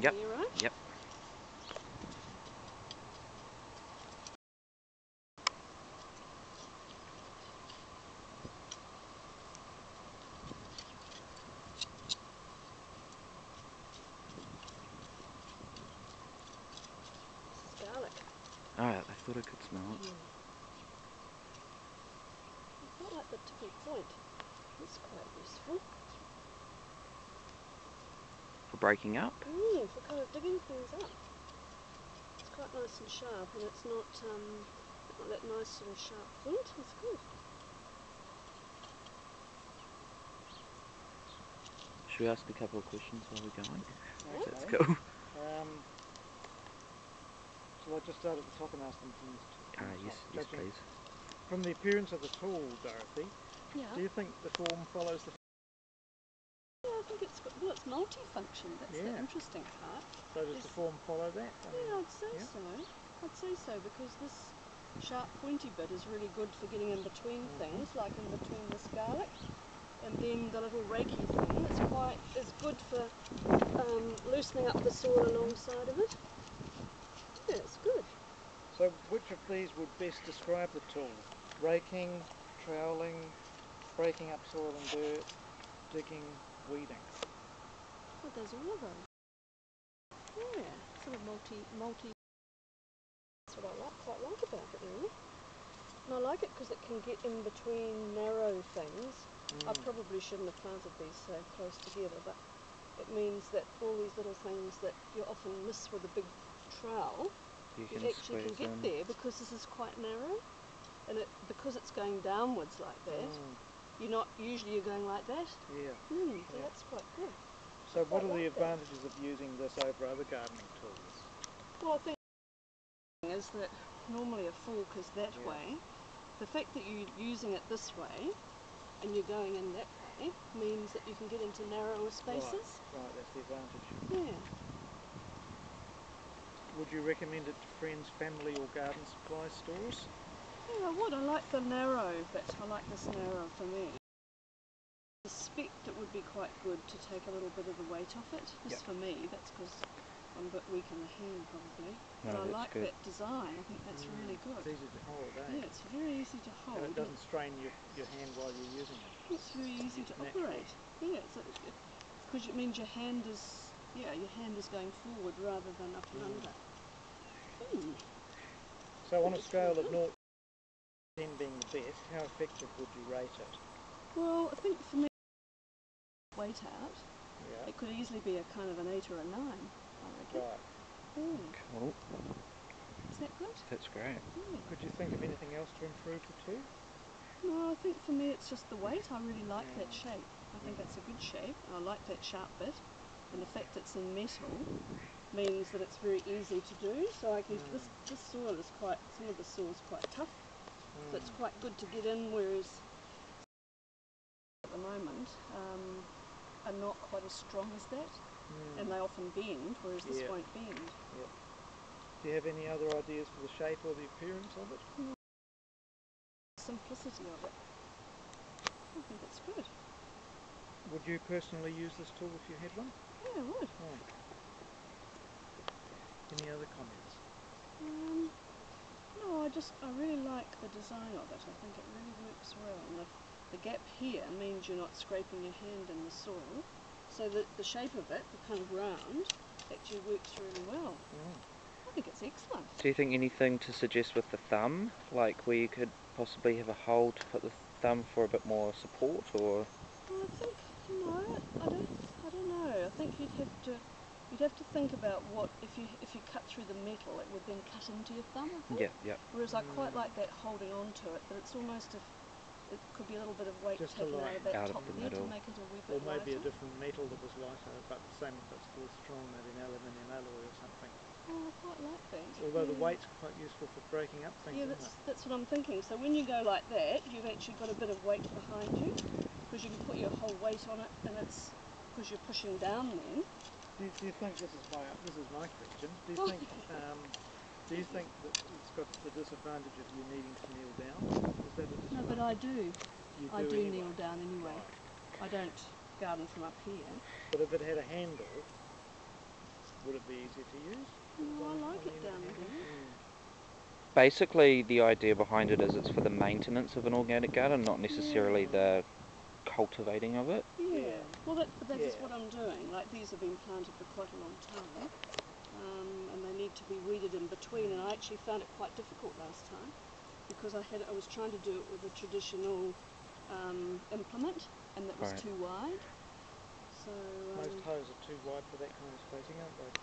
Yep. Are you right? Yep. This is garlic. Alright, I thought I could smell it. I quite like the tippy point. It's quite useful. For breaking up? For kind of digging things up. It's quite nice and sharp, and it's not that nice sort of sharp point. It's good. Should we ask a couple of questions while we're going? Okay. That's cool. Shall I just start at the top and ask them from the Yes, top? yes please. From the appearance of the tool, Dorothy, Yeah. do you think the form follows the... Yeah, I think it's multi-function. That's the interesting part. So does the form follow that? Yeah, I'd say so. I'd say so, because this sharp pointy bit is really good for getting in between things, like in between this garlic, and then the little rakey thing is good for loosening up the soil alongside of it. Yeah, it's good. So which of these would best describe the tool? Raking, troweling, breaking up soil and dirt, digging, weeding? It does all of them. Yeah, sort of multi. That's what I quite like about it, really. And I like it because it can get in between narrow things. I probably shouldn't have planted these so close together, but it means that all these little things that you often miss with a big trowel, you actually can get there because this is quite narrow, and because it's going downwards like that, you're going like that. So that's quite good. So what are the advantages of using this over other gardening tools? Well, I think is that normally a fork is that way. The fact that you're using it this way and you're going in that way means that you can get into narrower spaces. Right, that's the advantage. Yeah. Would you recommend it to friends, family or garden supply stores? Yeah, I would. I like the narrow bit. I like this narrow for me. I suspect it would be quite good to take a little bit of the weight off it. Just for me, that's because I'm a bit weak in the hand probably. But I like that design. I think that's really good. It's easy to hold, eh? Yeah, it's very easy to hold. And it doesn't strain your hand while you're using it. It's very easy to operate. Yeah, because it means your hand is going forward rather than up and under. So on a scale of 0 to 10 being the best, how effective would you rate it? Well, I think for me, weight out, it could easily be a kind of an 8 or a 9, I reckon. Right. Cool. Is that good? That's great. Could you think of anything else to improve the tool? No, I think for me it's just the weight. I really like that shape. I think it's a good shape. I like that sharp bit, and the fact it's in metal means that it's very easy to do. So I guess this soil is some of the soil is quite tough, so it's quite good to get in, whereas at the moment are not quite as strong as that, and they often bend, whereas this won't bend. Do you have any other ideas for the shape or the appearance of it? Simplicity of it. I think it's good. Would you personally use this tool if you had one? Yeah, I would. Any other comments? No, I really like the design of it. I think it really works well. And the gap here means you're not scraping your hand in the soil. So the shape of it, the kind of round, actually works really well. I think it's excellent. Do you think anything to suggest with the thumb? Like where you could possibly have a hole to put the thumb for a bit more support, or? Well, I think, I don't know. I think you'd have to think about what, if you cut through the metal, it would then cut into your thumb, I think. Yeah. Whereas I quite like that holding on to it, but it's almost it could be a little bit of weight taken out of that top there to make it a wee bit lighter. Or maybe a different metal that was lighter, but the same, but still strong, maybe an aluminium alloy or something. Oh, I quite like that. Although the weight's quite useful for breaking up things, yeah, that's what I'm thinking. So when you go like that, you've actually got a bit of weight behind you, because you can put your whole weight on it, and it's because you're pushing down then. Do you think, this is my question, do you think that it's got the disadvantage of you needing to kneel down? Is that a disadvantage? No, but I do. I do anyway. kneel down anyway. Right. I don't garden from up here. But if it had a handle, would it be easier to use? No, I on like the it end of down the handle? here. Basically, the idea behind it is it's for the maintenance of an organic garden, not necessarily Yeah. the cultivating of it. Yeah. Well, that is Yeah. what I'm doing. Like, these have been planted for quite a long time, and they need to be weeded in between. And I actually found it quite difficult last time because I was trying to do it with a traditional implement, and that was Right. too wide. So Most hoes are too wide for that kind of spacing, aren't they?